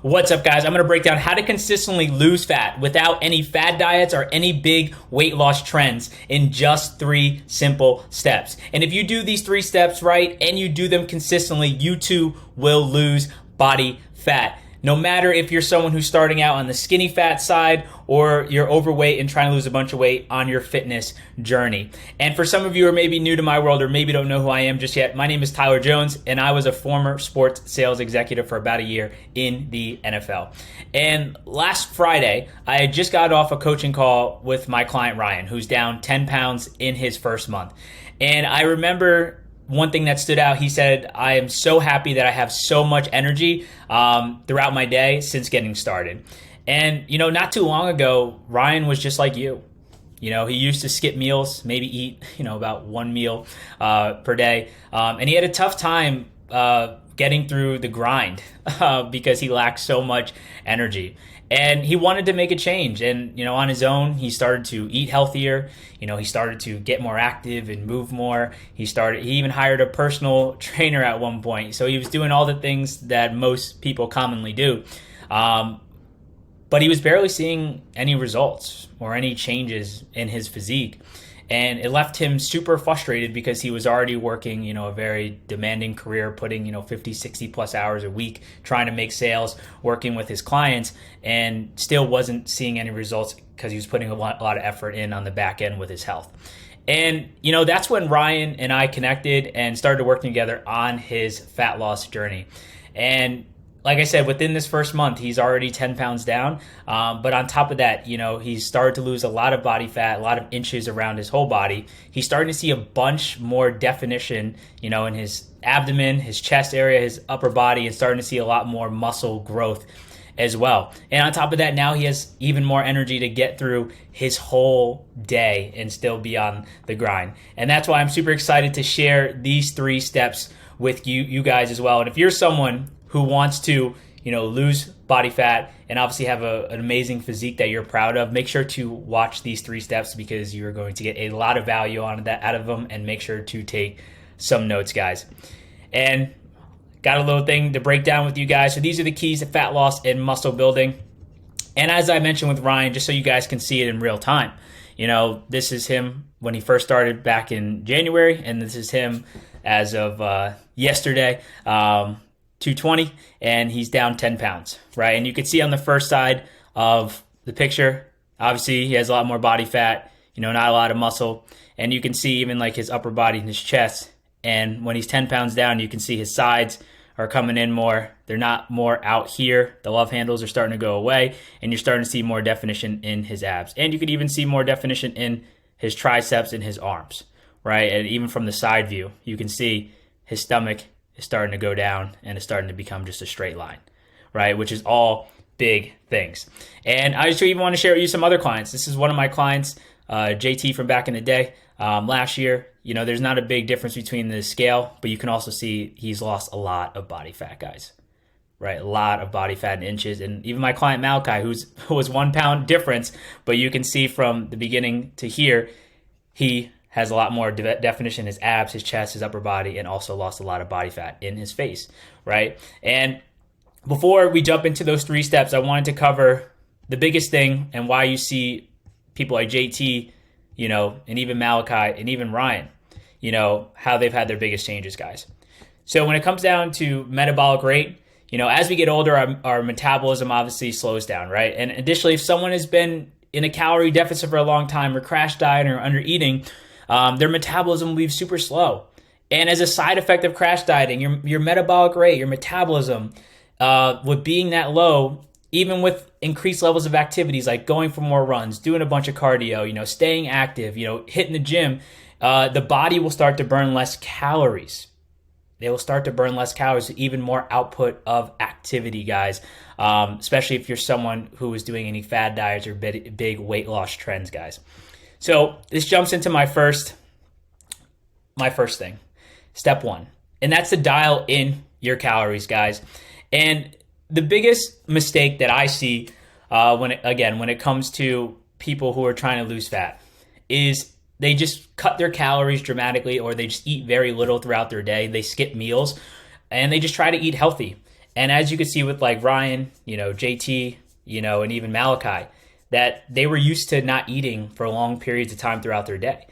What's up, guys? I'm going to break down how to consistently lose fat without any fad diets or any big weight loss trends in just 3 simple steps. And if you do these 3 steps right and you do them consistently, you too will lose body fat. No matter if you're someone who's starting out on the skinny fat side or you're overweight and trying to lose a bunch of weight on your fitness journey. And for some of you who are maybe new to my world or maybe don't know who I am just yet, my name is Tyler Jones, and I was a former sports sales executive for about a year in the NFL. And last Friday, I had just got off a coaching call with my client Ryan, who's down 10 pounds in his first month. And I remember one thing that stood out. He said, I am so happy that I have so much energy throughout my day since getting started. And, not too long ago, Ryan was just like you. He used to skip meals, maybe eat, about 1 meal per day. And he had a tough time getting through the grind because he lacked so much energy. And he wanted to make a change. And, on his own, he started to eat healthier. He started to get more active and move more. He even hired a personal trainer at one point. So he was doing all the things that most people commonly do. But he was barely seeing any results or any changes in his physique. And it left him super frustrated because he was already working, a very demanding career, putting, 50, 60 plus hours a week, trying to make sales, working with his clients, and still wasn't seeing any results because he was putting a lot of effort in on the back end with his health. And, that's when Ryan and I connected and started working together on his fat loss journey. And like I said, within this first month, he's already 10 pounds down. But on top of that, he's started to lose a lot of body fat, a lot of inches around his whole body. He's starting to see a bunch more definition, in his abdomen, his chest area, his upper body, and starting to see a lot more muscle growth as well. And on top of that, now he has even more energy to get through his whole day and still be on the grind. And that's why I'm super excited to share these 3 steps with you guys as well. And if you're someone who wants to, lose body fat and obviously have an amazing physique that you're proud of, make sure to watch these 3 steps because you're going to get a lot of value out of them, and make sure to take some notes, guys. And got a little thing to break down with you guys. So these are the keys to fat loss and muscle building. And as I mentioned with Ryan, just so you guys can see it in real time, this is him when he first started back in January, and this is him as of yesterday. 220, and he's down 10 pounds, right? And you can see on the first side of the picture, obviously he has a lot more body fat, not a lot of muscle. And you can see even like his upper body and his chest. And when he's 10 pounds down, you can see his sides are coming in more. They're not more out here. The love handles are starting to go away, and you're starting to see more definition in his abs. And you could even see more definition in his triceps and his arms, right? And even from the side view, you can see his stomach is starting to go down and it's starting to become just a straight line, right? Which is all big things. And I just even want to share with you some other clients. This is one of my clients, JT from back in the day, last year. There's not a big difference between the scale, but you can also see he's lost a lot of body fat, guys, right? A lot of body fat in inches. And even my client Malachi, who was 1 pound difference, but you can see from the beginning to here, he has a lot more definition in his abs, his chest, his upper body, and also lost a lot of body fat in his face, right? And before we jump into those 3 steps, I wanted to cover the biggest thing and why you see people like JT, and even Malachi and even Ryan, how they've had their biggest changes, guys. So when it comes down to metabolic rate, as we get older, our metabolism obviously slows down, right? And additionally, if someone has been in a calorie deficit for a long time or crash dieting or under eating, their metabolism will be super slow. And as a side effect of crash dieting, your metabolic rate, your metabolism, with being that low, even with increased levels of activities like going for more runs, doing a bunch of cardio, staying active, hitting the gym, the body will start to burn less calories. They will start to burn less calories, even more output of activity, guys, especially if you're someone who is doing any fad diets or big weight loss trends, guys. So this jumps into my first thing, step 1, and that's to dial in your calories, guys. And the biggest mistake that I see when it comes to people who are trying to lose fat is they just cut their calories dramatically, or they just eat very little throughout their day. They skip meals and they just try to eat healthy. And as you can see with like Ryan, JT, and even Malachi, that they were used to not eating for long periods of time throughout their day.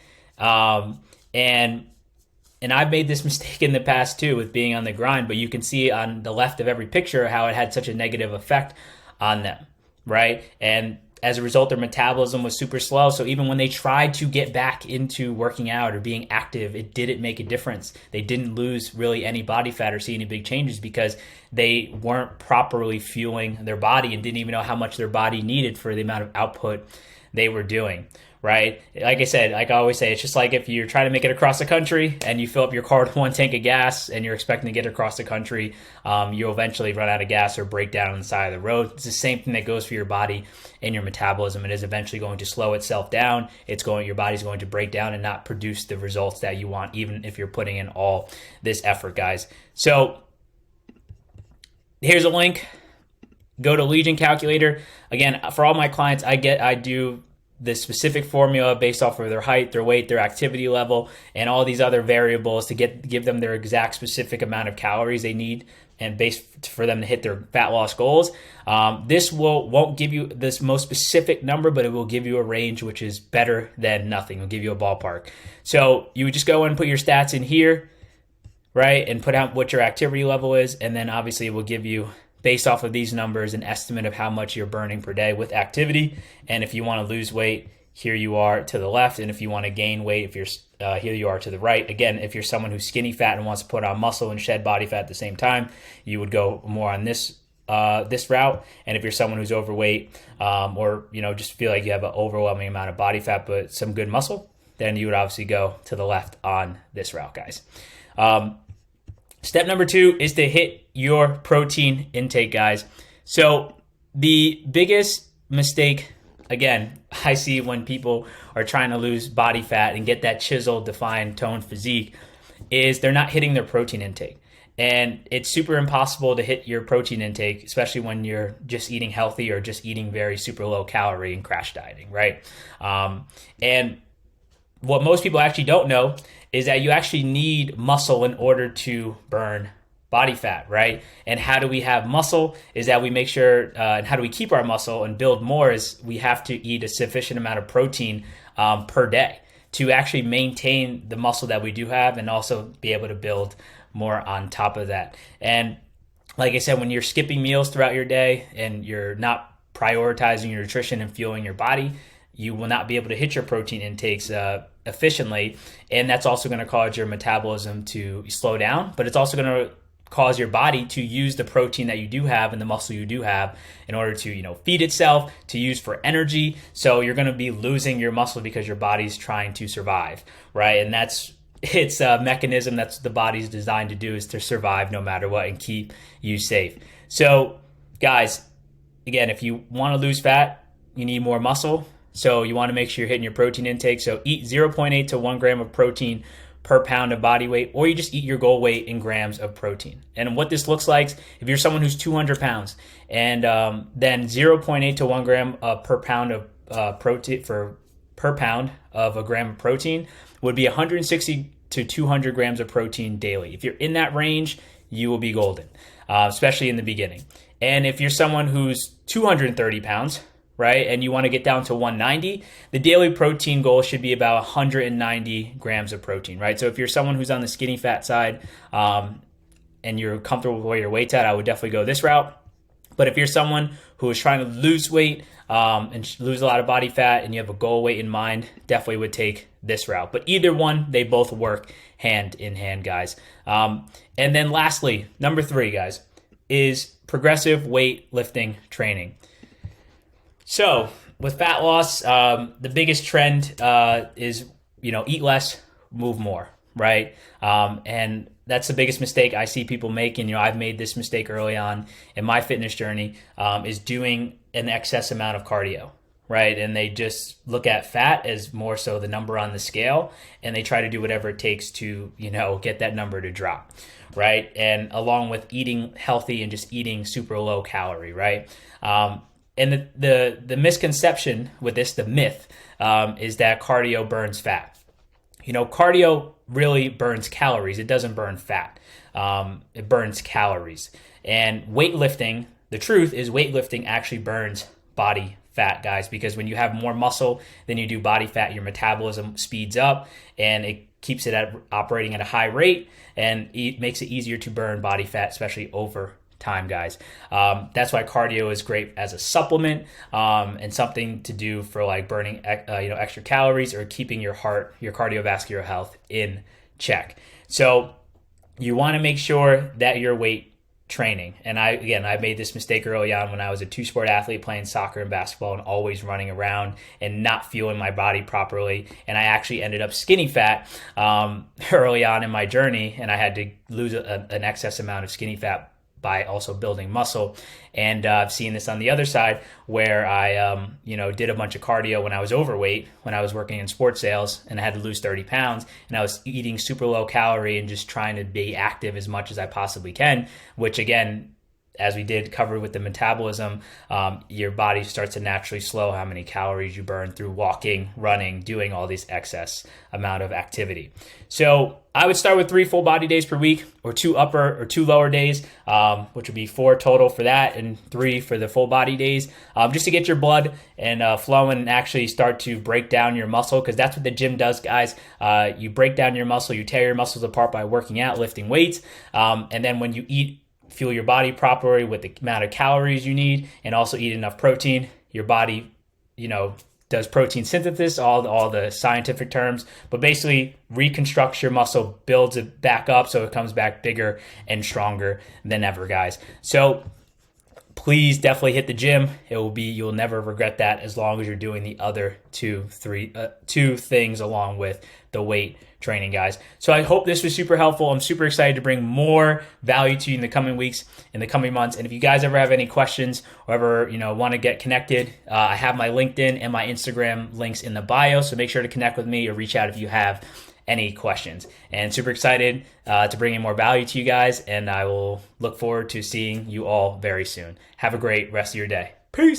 And I've made this mistake in the past too with being on the grind, but you can see on the left of every picture how it had such a negative effect on them, right? And as a result, their metabolism was super slow. So even when they tried to get back into working out or being active, it didn't make a difference. They didn't lose really any body fat or see any big changes because they weren't properly fueling their body and didn't even know how much their body needed for the amount of output they were doing. Right? Like I said, like I always say, it's just like if you're trying to make it across the country and you fill up your car with one tank of gas and you're expecting to get across the country, you'll eventually run out of gas or break down on the side of the road. It's the same thing that goes for your body and your metabolism. It is eventually going to slow itself down. Your body's going to break down and not produce the results that you want, even if you're putting in all this effort, guys. So here's a link. Go to Legion Calculator. Again, for all my clients, I do the specific formula based off of their height, their weight, their activity level, and all these other variables to give them their exact specific amount of calories they need and for them to hit their fat loss goals. This won't give you this most specific number, but it will give you a range, which is better than nothing. It'll give you a ballpark. So you would just go and put your stats in here, right, and put out what your activity level is, and then obviously it will give you, based off of these numbers, an estimate of how much you're burning per day with activity. And if you want to lose weight, here you are to the left. And if you want to gain weight, here you are to the right. Again, if you're someone who's skinny fat and wants to put on muscle and shed body fat at the same time, you would go more on this route. And if you're someone who's overweight, or just feel like you have an overwhelming amount of body fat but some good muscle, then you would obviously go to the left on this route, guys. Step number 2 is to hit your protein intake, guys. So the biggest mistake, again, I see when people are trying to lose body fat and get that chiseled, defined, toned physique is they're not hitting their protein intake. And it's super impossible to hit your protein intake, especially when you're just eating healthy or just eating very super low calorie and crash dieting, right? And what most people actually don't know is that you actually need muscle in order to burn body fat, right? And how do we have muscle is that we make sure, and how do we keep our muscle and build more is we have to eat a sufficient amount of protein per day to actually maintain the muscle that we do have and also be able to build more on top of that. And like I said, when you're skipping meals throughout your day and you're not prioritizing your nutrition and fueling your body, you will not be able to hit your protein intakes efficiently. And that's also going to cause your metabolism to slow down, but it's also going to cause your body to use the protein that you do have and the muscle you do have in order to, feed itself, to use for energy. So you're going to be losing your muscle because your body's trying to survive, right? And it's a mechanism that's the body's designed to do, is to survive no matter what and keep you safe. So guys, again, if you want to lose fat, you need more muscle. So you want to make sure you're hitting your protein intake. So eat 0.8 to 1 gram of protein per pound of body weight, or you just eat your goal weight in grams of protein. And what this looks like, if you're someone who's 200 pounds, and then 0.8 to 1 gram per pound of protein per pound of a gram of protein would be 160 to 200 grams of protein daily. If you're in that range, you will be golden, especially in the beginning. And if you're someone who's 230 pounds, right, and you want to get down to 190, the daily protein goal should be about 190 grams of protein, right? So if you're someone who's on the skinny fat side and you're comfortable with where your weight's at, I would definitely go this route. But if you're someone who is trying to lose weight and lose a lot of body fat and you have a goal weight in mind, definitely would take this route. But either one, they both work hand in hand, guys. And then lastly, number 3, guys, is progressive weightlifting training. So with fat loss, the biggest trend is, eat less, move more, right? And that's the biggest mistake I see people make. And, I've made this mistake early on in my fitness journey, is doing an excess amount of cardio, right? And they just look at fat as more so the number on the scale, and they try to do whatever it takes to, get that number to drop, right? And along with eating healthy and just eating super low calorie, right? And the misconception with this, the myth, is that cardio burns fat. Cardio really burns calories. It doesn't burn fat. It burns calories. And weightlifting, the truth is weightlifting actually burns body fat, guys, because when you have more muscle than you do body fat, your metabolism speeds up and it keeps it operating at a high rate, and it makes it easier to burn body fat, especially over time, guys. That's why cardio is great as a supplement, and something to do for like burning extra calories or keeping your cardiovascular health in check. So you want to make sure that your weight training. And I made this mistake early on when I was a two-sport athlete playing soccer and basketball and always running around and not fueling my body properly. And I actually ended up skinny fat early on in my journey, and I had to lose an excess amount of skinny fat by also building muscle. And I've seen this on the other side where I did a bunch of cardio when I was overweight, when I was working in sports sales, and I had to lose 30 pounds, and I was eating super low calorie and just trying to be active as much as I possibly can, which again, as we did cover with the metabolism, your body starts to naturally slow how many calories you burn through walking, running, doing all these excess amount of activity. So I would start with 3 full body days per week, or 2 upper or 2 lower days, which would be 4 total for that and 3 for the full body days, just to get your blood and flowing and actually start to break down your muscle, because that's what the gym does, guys. You break down your muscle, you tear your muscles apart by working out, lifting weights, and then when you eat, fuel your body properly with the amount of calories you need, and also eat enough protein, your body, does protein synthesis, all the scientific terms, but basically reconstructs your muscle, builds it back up so it comes back bigger and stronger than ever, guys. So please definitely hit the gym. You'll never regret that, as long as you're doing the other two things along with the weight training, guys. So I hope this was super helpful. I'm super excited to bring more value to you in the coming weeks, in the coming months. And if you guys ever have any questions or ever, want to get connected, I have my LinkedIn and my Instagram links in the bio. So make sure to connect with me or reach out if you have any questions. And super excited to bring in more value to you guys. And I will look forward to seeing you all very soon. Have a great rest of your day. Peace.